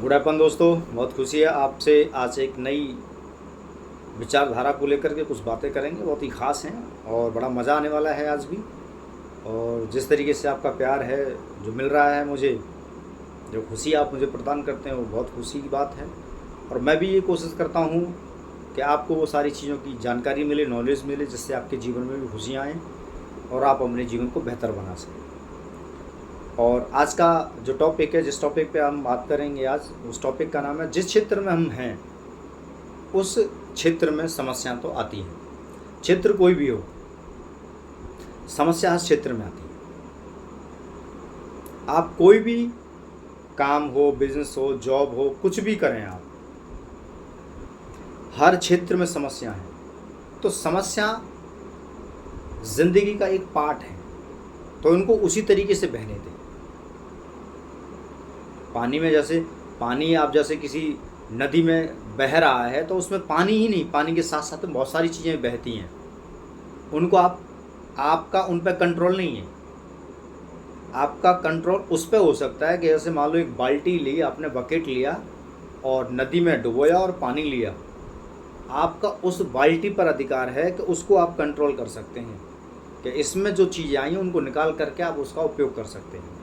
Good अपन दोस्तों, बहुत खुशी है आपसे आज एक नई विचारधारा को लेकर के कुछ बातें करेंगे। बहुत ही ख़ास हैं और बड़ा मज़ा आने वाला है आज भी। और जिस तरीके से आपका प्यार है जो मिल रहा है मुझे, जो खुशी आप मुझे प्रदान करते हैं वो बहुत खुशी की बात है। और मैं भी ये कोशिश करता हूँ कि आपको वो सारी चीज़ों की जानकारी मिले, नॉलेज मिले, जिससे आपके जीवन में भी खुशियाँ आएँ और आप अपने जीवन को बेहतर बना सकें। और आज का जो टॉपिक है, जिस टॉपिक पे हम बात करेंगे आज, उस टॉपिक का नाम है जिस क्षेत्र में हम हैं उस क्षेत्र में समस्या तो आती है। क्षेत्र कोई भी हो, समस्या हर क्षेत्र में आती है। आप कोई भी काम हो, बिजनेस हो, जॉब हो, कुछ भी करें आप, हर क्षेत्र में समस्या है। तो समस्या जिंदगी का एक पार्ट है, तो इनको उसी तरीके से बहने दें। पानी में जैसे पानी आप जैसे किसी नदी में बह रहा है तो उसमें पानी ही नहीं, पानी के साथ साथ बहुत सारी चीज़ें बहती हैं। उनको आपका उन पर कंट्रोल नहीं है। आपका कंट्रोल उस पर हो सकता है कि जैसे मान लो एक बाल्टी ली आपने, बकेट लिया और नदी में डुबोया और पानी लिया। आपका उस बाल्टी पर अधिकार है कि उसको आप कंट्रोल कर सकते हैं कि इसमें जो चीज़ें आई हैं उनको निकाल करके आप उसका उपयोग कर सकते हैं।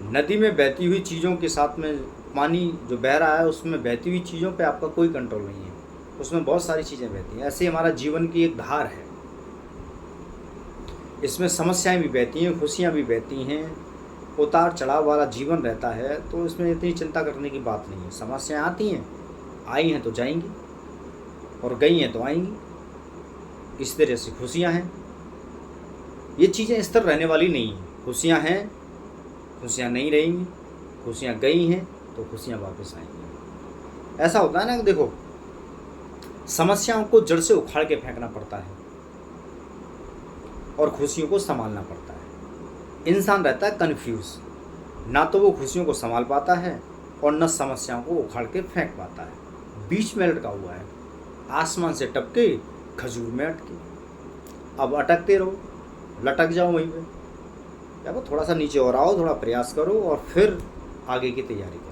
नदी में बहती हुई चीज़ों के साथ में पानी जो बह रहा है, उसमें बहती हुई चीज़ों पे आपका कोई कंट्रोल नहीं है। उसमें बहुत सारी चीज़ें बहती हैं। ऐसे हमारा जीवन की एक धार है, इसमें समस्याएं भी बहती हैं, खुशियां भी बहती हैं, उतार चढ़ाव वाला जीवन रहता है। तो इसमें इतनी चिंता करने की बात नहीं है। समस्याएं आती हैं, आई हैं तो जाएंगी और गई हैं तो आएंगी। इस तरह से खुशियाँ हैं, ये चीज़ें इस तरह रहने वाली नहीं हैं। खुशियाँ हैं, खुशियाँ नहीं रहेंगी, खुशियाँ गई हैं तो खुशियाँ वापस आएंगी। ऐसा होता है ना कि देखो, समस्याओं को जड़ से उखाड़ के फेंकना पड़ता है और खुशियों को संभालना पड़ता है। इंसान रहता है कन्फ्यूज, ना तो वो खुशियों को संभाल पाता है और न समस्याओं को उखाड़ के फेंक पाता है। बीच में लटका हुआ है, आसमान से टपके खजूर में अटके। अब अटकते रहो, लटक जाओ वहीं पे, या वो थोड़ा सा नीचे और आओ, थोड़ा प्रयास करो और फिर आगे की तैयारी करो।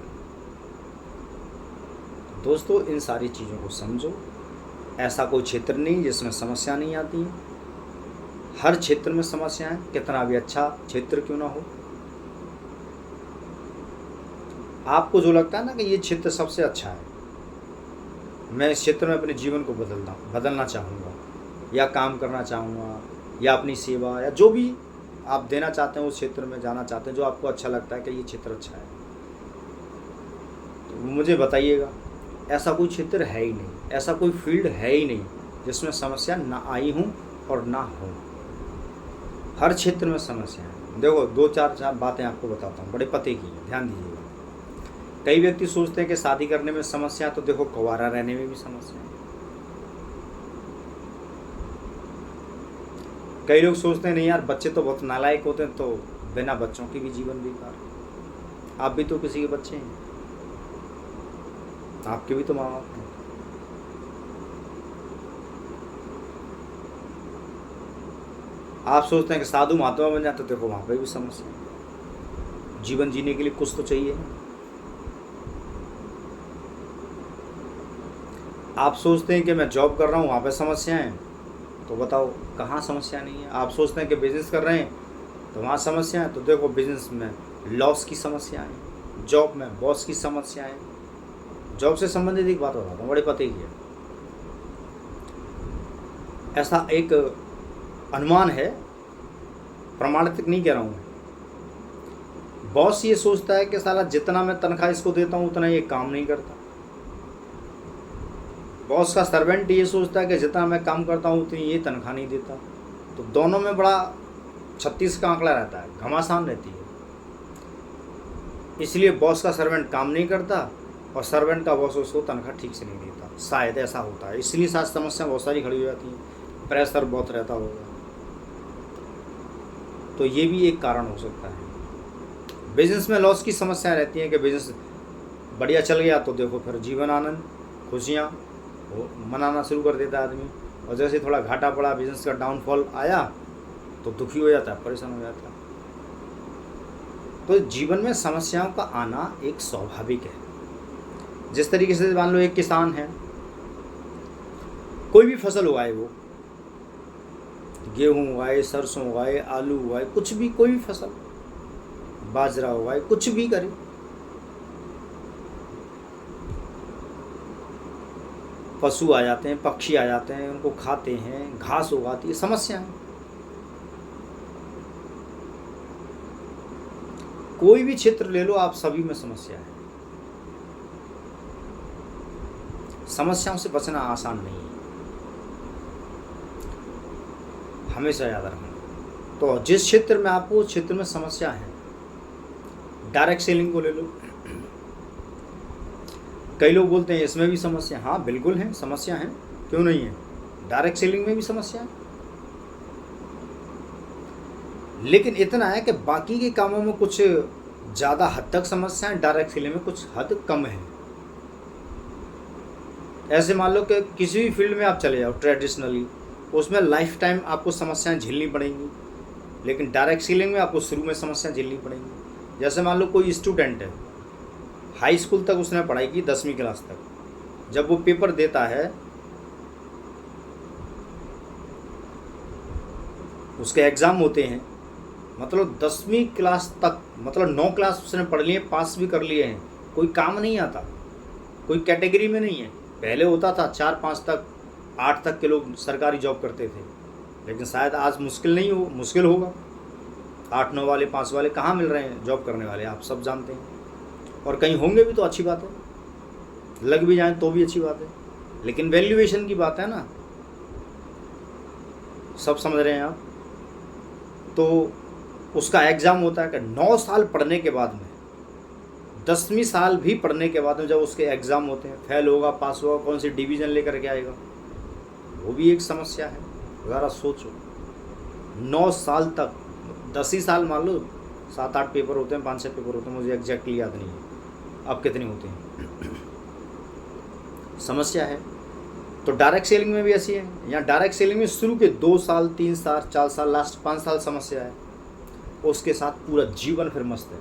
दोस्तों, इन सारी चीज़ों को समझो। ऐसा कोई क्षेत्र नहीं जिसमें समस्या नहीं आती है। हर क्षेत्र में समस्या है, कितना भी अच्छा क्षेत्र क्यों ना हो। आपको जो लगता है ना कि ये क्षेत्र सबसे अच्छा है, मैं इस क्षेत्र में अपने जीवन को बदलना चाहूँगा, या काम करना चाहूँगा, या अपनी सेवा, या जो भी आप देना चाहते हैं, उस क्षेत्र में जाना चाहते हैं, जो आपको अच्छा लगता है कि ये क्षेत्र अच्छा है, तो मुझे बताइएगा। ऐसा कोई क्षेत्र है ही नहीं, ऐसा कोई फील्ड है ही नहीं जिसमें समस्या ना आई हूँ और ना हो। हर क्षेत्र में समस्या है। देखो, दो चार बातें आपको बताता हूँ, बड़े पते की है, ध्यान दीजिएगा। कई व्यक्ति सोचते हैं कि शादी करने में समस्या, तो देखो कुंवारा रहने में भी समस्या है। कई लोग सोचते हैं नहीं यार, बच्चे तो बहुत नालायक होते हैं, तो बिना बच्चों की भी जीवन बेकार। आप भी तो किसी के बच्चे हैं, आपके भी तो माँ बाप हैं। आप सोचते हैं कि साधु महात्मा बन जाते, तो देखो वहाँ पे भी समस्या है। जीवन जीने के लिए कुछ तो चाहिए ना। आप सोचते हैं कि मैं जॉब कर रहा हूँ, वहाँ पे समस्या है, तो बताओ कहाँ समस्या नहीं है। आप सोचते हैं कि बिज़नेस कर रहे हैं तो वहाँ समस्या है, तो देखो बिज़नेस में लॉस की समस्या है, जॉब में बॉस की समस्या है। जॉब से संबंधित एक बात बताता हूँ, बड़े पते की है। ऐसा एक अनुमान है, प्रमाणित नहीं कह रहा हूँ मैं। बॉस ये सोचता है कि साला जितना मैं तनख्वाह इसको देता हूँ उतना ये काम नहीं करता। बॉस का सर्वेंट ये सोचता है कि जितना मैं काम करता हूँ उतनी ये तनख्वाह नहीं देता। तो दोनों में बड़ा 36 का आंकड़ा रहता है, घमासान रहती है। इसलिए बॉस का सर्वेंट काम नहीं करता और सर्वेंट का बॉस उसको तनख्वाह ठीक से नहीं देता। शायद ऐसा होता है, इसलिए शायद समस्या बहुत सारी खड़ी हो जाती है, प्रेशर बहुत रहता होगा। तो ये भी एक कारण हो सकता है। बिजनेस में लॉस की समस्या रहती है कि बिजनेस बढ़िया चल गया तो देखो फिर जीवन आनंद, खुशियाँ वो मनाना शुरू कर देता है आदमी, और जैसे थोड़ा घाटा पड़ा, बिजनेस का डाउनफॉल आया तो दुखी हो जाता है, परेशान हो जाता है। तो जीवन में समस्याओं का आना एक स्वाभाविक है। जिस तरीके से मान लो एक किसान है, कोई भी फसल उगाए, वो गेहूँ उगाए, सरसों उगाए, आलू उगाए, कुछ भी, कोई भी फसल, बाजरा उगाए, कुछ भी करे, पशु आ जाते हैं, पक्षी आ जाते हैं, उनको खाते हैं, घास उगाती है, समस्या है। कोई भी क्षेत्र ले लो आप, सभी में समस्या है। समस्याओं से बचना आसान नहीं है, हमेशा याद रखना। तो जिस क्षेत्र में आपको, उस क्षेत्र में समस्या है, डायरेक्ट सेलिंग को ले लो। कई लोग बोलते हैं इसमें भी समस्या, हाँ बिल्कुल है, समस्या है, क्यों नहीं है, डायरेक्ट सेलिंग में भी समस्या है। लेकिन इतना है कि बाकी के कामों में कुछ ज़्यादा हद तक समस्या है, डायरेक्ट सेलिंग में कुछ हद कम है। ऐसे मान लो कि किसी भी फील्ड में आप चले जाओ ट्रेडिशनली, उसमें लाइफ टाइम आपको समस्याएं झेलनी पड़ेंगी, लेकिन डायरेक्ट सेलिंग में आपको शुरू में समस्याएं झेलनी पड़ेंगी। जैसे मान लो कोई स्टूडेंट है, हाई स्कूल तक उसने पढ़ाई की, 10वीं क्लास तक, जब वो पेपर देता है, उसके एग्ज़ाम होते हैं, मतलब 10वीं क्लास तक, मतलब 9 क्लास उसने पढ़ लिए, पास भी कर लिए हैं, कोई काम नहीं आता, कोई कैटेगरी में नहीं है। पहले होता था 4-5 तक, 8 तक के लोग सरकारी जॉब करते थे, लेकिन शायद आज मुश्किल होगा। 8-9 वाले, 5 वाले कहाँ मिल रहे हैं जॉब करने वाले, आप सब जानते हैं। और कहीं होंगे भी तो अच्छी बात है, लग भी जाएं तो भी अच्छी बात है, लेकिन वैल्यूएशन की बात है ना, सब समझ रहे हैं आप। तो उसका एग्ज़ाम होता है कि 9 साल पढ़ने के बाद में, 10वीं साल भी पढ़ने के बाद में जब उसके एग्ज़ाम होते हैं, फेल होगा, पास होगा, कौन सी डिवीज़न लेकर के आएगा, वो भी एक समस्या है। ज़रा सोचो, 9 साल तक, 10 ही साल मान लो, 7-8 पेपर होते हैं, 5-6 पेपर होते हैं, मुझे एग्जैक्टली याद नहीं है अब कितने होते हैं, समस्या है। तो डायरेक्ट सेलिंग में भी ऐसी है। यहाँ डायरेक्ट सेलिंग में शुरू के 2 साल, 3 साल, 4 साल, लास्ट 5 साल समस्या है, उसके साथ पूरा जीवन फिर मस्त है।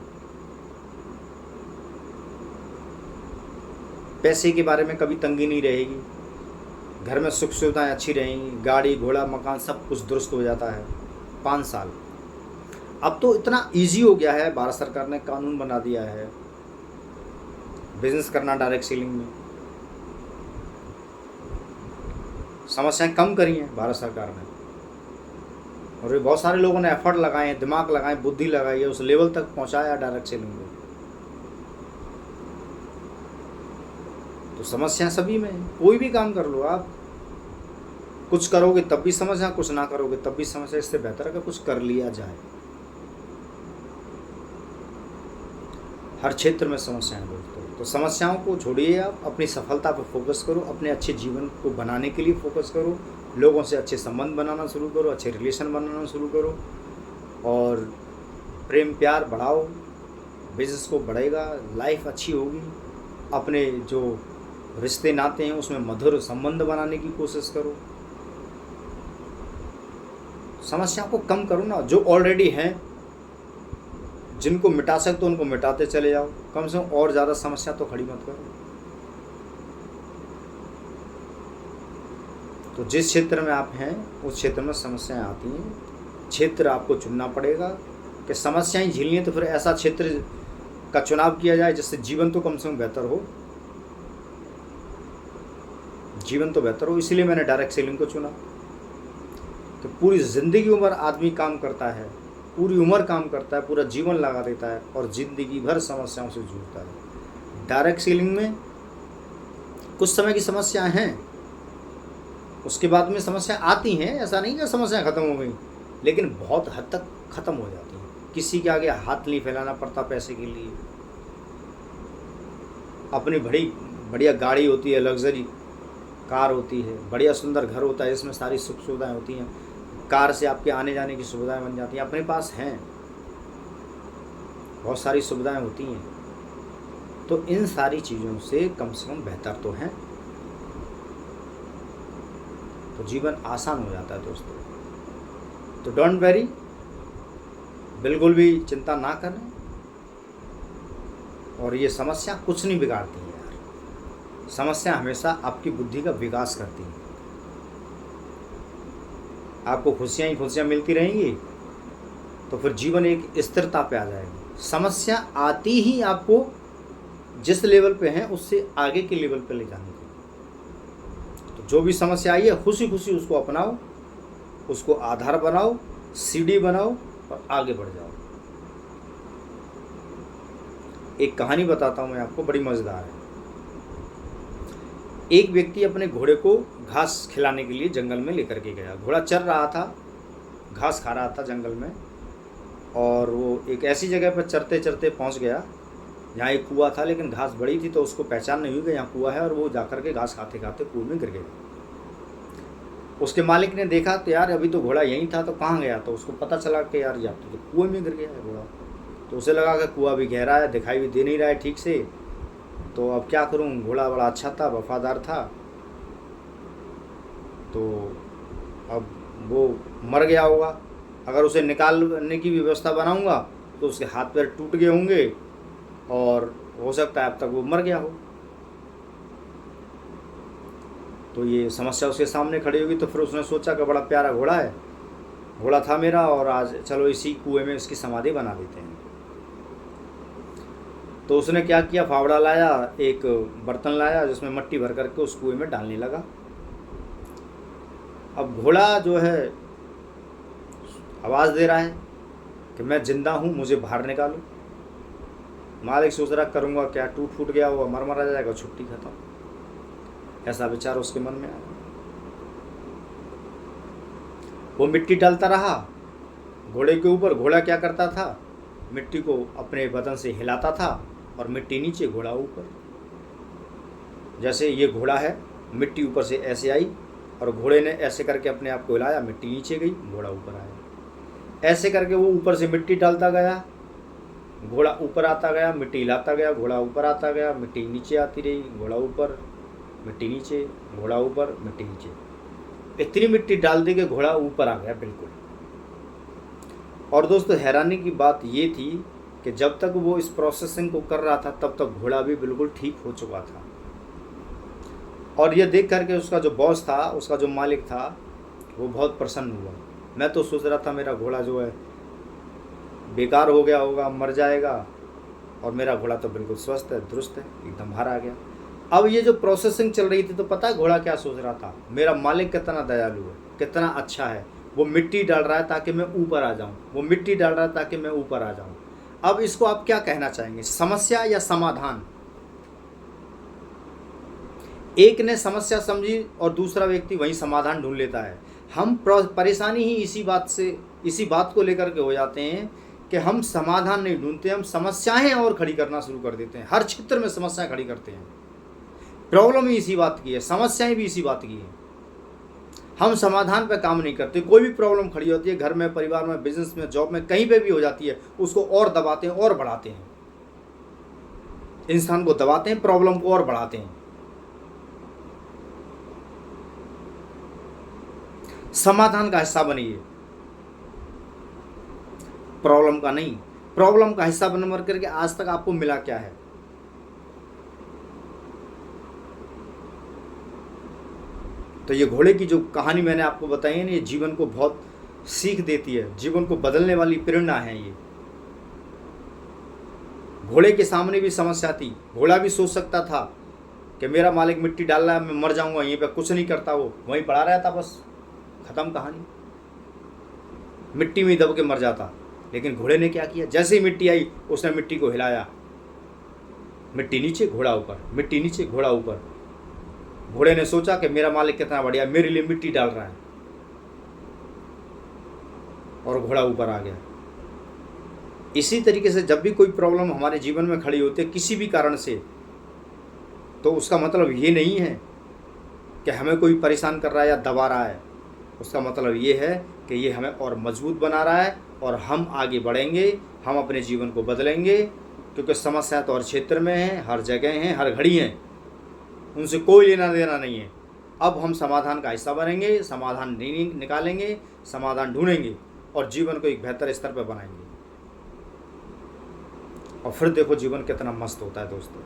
पैसे के बारे में कभी तंगी नहीं रहेगी, घर में सुख सुविधाएं अच्छी रहेंगी, गाड़ी घोड़ा मकान सब कुछ दुरुस्त हो जाता है। 5 साल, अब तो इतना इजी हो गया है, भारत सरकार ने कानून बना दिया है बिजनेस करना डायरेक्ट सेलिंग में, समस्याएं कम करी हैं भारत सरकार ने, और ये बहुत सारे लोगों ने एफर्ट लगाए हैं, दिमाग लगाए, बुद्धि लगाई है, उस लेवल तक पहुंचाया डायरेक्ट सेलिंग में। तो समस्याएं सभी में है, कोई भी काम कर लो आप, कुछ करोगे तब भी समस्या, कुछ ना करोगे तब भी समस्या। इससे बेहतर है कि कुछ कर लिया जाए। हर क्षेत्र में समस्याएं हैं दोस्तों, तो समस्याओं को छोड़िए, आप अपनी सफलता पर फोकस करो, अपने अच्छे जीवन को बनाने के लिए फोकस करो, लोगों से अच्छे संबंध बनाना शुरू करो, अच्छे रिलेशन बनाना शुरू करो, और प्रेम प्यार बढ़ाओ, बिजनेस को बढ़ेगा, लाइफ अच्छी होगी, अपने जो रिश्ते नाते हैं उसमें मधुर संबंध बनाने की कोशिश करो, समस्याओं को कम करो ना, जो ऑलरेडी हैं, जिनको मिटा सकते हो उनको मिटाते चले जाओ, कम से कम और ज़्यादा समस्या तो खड़ी मत करो। तो जिस क्षेत्र में आप हैं उस क्षेत्र में समस्याएं आती हैं, क्षेत्र आपको चुनना पड़ेगा कि समस्याएं झेलनी है, तो फिर ऐसा क्षेत्र का चुनाव किया जाए जिससे जीवन तो कम से कम बेहतर हो, जीवन तो बेहतर हो। इसीलिए मैंने डायरेक्ट सेलिंग को चुना। तो पूरी ज़िंदगी उम्र आदमी काम करता है, पूरी उम्र काम करता है, पूरा जीवन लगा देता है, और ज़िंदगी भर समस्याओं से जूझता है। डायरेक्ट सेलिंग में कुछ समय की समस्याएं हैं, उसके बाद में समस्या आती हैं, ऐसा नहीं कि समस्याएं ख़त्म हो गई, लेकिन बहुत हद तक ख़त्म हो जाती हैं। किसी के आगे हाथ नहीं फैलाना पड़ता पैसे के लिए, अपनी बड़ी बढ़िया गाड़ी होती है, लग्जरी कार होती है, बढ़िया सुंदर घर होता है, इसमें सारी सुख सुविधाएँ होती हैं, कार से आपके आने जाने की सुविधाएं बन जाती हैं, अपने पास हैं, बहुत सारी सुविधाएं होती हैं। तो इन सारी चीज़ों से कम बेहतर तो हैं, तो जीवन आसान हो जाता है दोस्तों। तो डोंट वेरी, बिल्कुल भी चिंता ना करें, और ये समस्या कुछ नहीं बिगाड़ती है यार, समस्या हमेशा आपकी बुद्धि का विकास करती है। आपको खुशियाँ ही खुशियाँ मिलती रहेंगी तो फिर जीवन एक स्थिरता पे आ जाएगी। समस्या आती ही आपको जिस लेवल पे है उससे आगे के लेवल पे ले जाने की। तो जो भी समस्या आई है खुशी खुशी उसको अपनाओ, उसको आधार बनाओ, सीढ़ी बनाओ और आगे बढ़ जाओ। एक कहानी बताता हूँ मैं आपको, बड़ी मज़ेदार है। एक व्यक्ति अपने घोड़े को घास खिलाने के लिए जंगल में लेकर के गया। घोड़ा चर रहा था, घास खा रहा था जंगल में, और वो एक ऐसी जगह पर चरते चरते पहुंच गया जहाँ एक कुआं था, लेकिन घास बड़ी थी तो उसको पहचान नहीं हुई कि यहाँ कुआं है, और वो जाकर के घास खाते खाते कुएं में गिर गया। उसके मालिक ने देखा तो यार अभी तो घोड़ा यहीं था, तो कहाँ गया? तो उसको पता चला कि यार या तो कुएं में गिर गया है घोड़ा। तो उसे लगा कि कुआं भी गहरा है, दिखाई भी दे नहीं रहा है ठीक से, तो अब क्या करूं? घोड़ा बड़ा अच्छा था, वफादार था, तो अब वो मर गया होगा। अगर उसे निकालने की व्यवस्था बनाऊंगा तो उसके हाथ पैर टूट गए होंगे और हो सकता है अब तक वो मर गया हो। तो ये समस्या उसके सामने खड़ी होगी। तो फिर उसने सोचा कि बड़ा प्यारा घोड़ा है, घोड़ा था मेरा, और आज चलो इसी कुएं में इसकी समाधि बना देते हैं। तो उसने क्या किया, फावड़ा लाया, एक बर्तन लाया जिसमें मिट्टी भर करके उस कुएं में डालने लगा। अब घोड़ा जो है आवाज़ दे रहा है कि मैं जिंदा हूँ, मुझे बाहर निकालो। मालिक सोच रहा करूँगा क्या, टूट फूट गया हुआ, मर मरा जाएगा, छुट्टी खत्म। ऐसा विचार उसके मन में आया। वो मिट्टी डालता रहा घोड़े के ऊपर। घोड़ा क्या करता था, मिट्टी को अपने बदन से हिलाता था और मिट्टी नीचे, घोड़ा ऊपर। जैसे ये घोड़ा है, मिट्टी ऊपर से ऐसे आई और घोड़े ने ऐसे करके अपने आप को हिलाया, मिट्टी नीचे गई, घोड़ा ऊपर आया। ऐसे करके वो ऊपर से मिट्टी डालता गया, घोड़ा ऊपर आता गया, मिट्टी हिलाता गया, घोड़ा ऊपर आता गया, मिट्टी नीचे आती रही, घोड़ा ऊपर, मिट्टी नीचे, घोड़ा ऊपर, मिट्टी नीचे। इतनी मिट्टी डाल दी कि घोड़ा ऊपर आ गया बिल्कुल। और दोस्तों हैरानी की बात ये थी कि जब तक वो इस प्रोसेसिंग को कर रहा था तब तक घोड़ा भी बिल्कुल ठीक हो चुका था। और ये देख करके उसका जो बॉस था, उसका जो मालिक था, वो बहुत प्रसन्न हुआ। मैं तो सोच रहा था मेरा घोड़ा जो है बेकार हो गया होगा, मर जाएगा, और मेरा घोड़ा तो बिल्कुल स्वस्थ है, दुरुस्त है, एकदम बाहर आ गया। अब ये जो प्रोसेसिंग चल रही थी तो पता है घोड़ा क्या सोच रहा था, मेरा मालिक कितना दयालु है, कितना अच्छा है, वो मिट्टी डाल रहा है ताकि मैं ऊपर आ जाऊं, वो मिट्टी डाल रहा है ताकि मैं ऊपर आ जाऊं। अब इसको आप क्या कहना चाहेंगे, समस्या या समाधान? एक ने समस्या समझी और दूसरा व्यक्ति वही समाधान ढूंढ लेता है। हम परेशानी ही इसी बात को लेकर के हो जाते हैं कि हम समाधान नहीं ढूंढते, हम समस्याएं और खड़ी करना शुरू कर देते हैं। हर क्षेत्र में समस्याएं खड़ी करते हैं। प्रॉब्लम ही इसी बात की है, समस्याएं भी इसी बात की है। हम समाधान पे काम नहीं करते। कोई भी प्रॉब्लम खड़ी होती है, घर में, परिवार में, बिजनेस में, जॉब में, कहीं पे भी हो जाती है, उसको और दबाते हैं और बढ़ाते हैं। इंसान को दबाते हैं, प्रॉब्लम को और बढ़ाते हैं। समाधान का हिस्सा बनिए, प्रॉब्लम का नहीं। प्रॉब्लम का हिस्सा बन करके आज तक आपको मिला क्या है? तो ये घोड़े की जो कहानी मैंने आपको बताई है ना, ये जीवन को बहुत सीख देती है, जीवन को बदलने वाली प्रेरणा है ये। घोड़े के सामने भी समस्या थी। घोड़ा भी सोच सकता था कि मेरा मालिक मिट्टी डाल रहा है, मैं मर जाऊंगा, यहीं पे कुछ नहीं करता, वो वहीं पड़ा रहता, बस खत्म कहानी, मिट्टी में दब के मर जाता। लेकिन घोड़े ने क्या किया, जैसे ही मिट्टी आई उसने मिट्टी को हिलाया, मिट्टी नीचे, घोड़ा ऊपर, मिट्टी नीचे, घोड़ा ऊपर। घोड़े ने सोचा कि मेरा मालिक कितना बढ़िया, मेरे लिए मिट्टी डाल रहा है, और घोड़ा ऊपर आ गया। इसी तरीके से जब भी कोई प्रॉब्लम हमारे जीवन में खड़ी होती है किसी भी कारण से, तो उसका मतलब ये नहीं है कि हमें कोई परेशान कर रहा है या दबा रहा है। उसका मतलब ये है कि ये हमें और मजबूत बना रहा है और हम आगे बढ़ेंगे, हम अपने जीवन को बदलेंगे। क्योंकि समस्या तो हर क्षेत्र में है, हर जगह है, हर घड़ी है, उनसे कोई लेना देना नहीं है। अब हम समाधान का हिस्सा बनेंगे, समाधान निकालेंगे, समाधान ढूंढेंगे और जीवन को एक बेहतर स्तर पर बनाएंगे। और फिर देखो जीवन कितना मस्त होता है दोस्तों।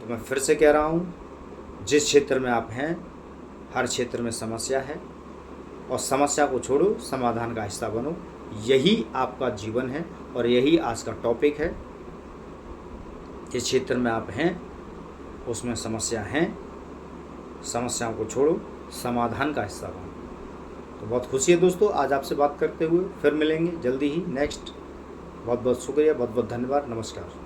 तो मैं फिर से कह रहा हूँ, जिस क्षेत्र में आप हैं हर क्षेत्र में समस्या है, और समस्या को छोड़ो, समाधान का हिस्सा बनो। यही आपका जीवन है और यही आज का टॉपिक है। जिस क्षेत्र में आप हैं उसमें समस्या हैं, समस्याओं को छोड़ो, समाधान का हिस्सा बनो। तो बहुत खुशी है दोस्तों आज आपसे बात करते हुए। फिर मिलेंगे जल्दी ही नेक्स्ट। बहुत बहुत शुक्रिया, बहुत बहुत धन्यवाद, नमस्कार।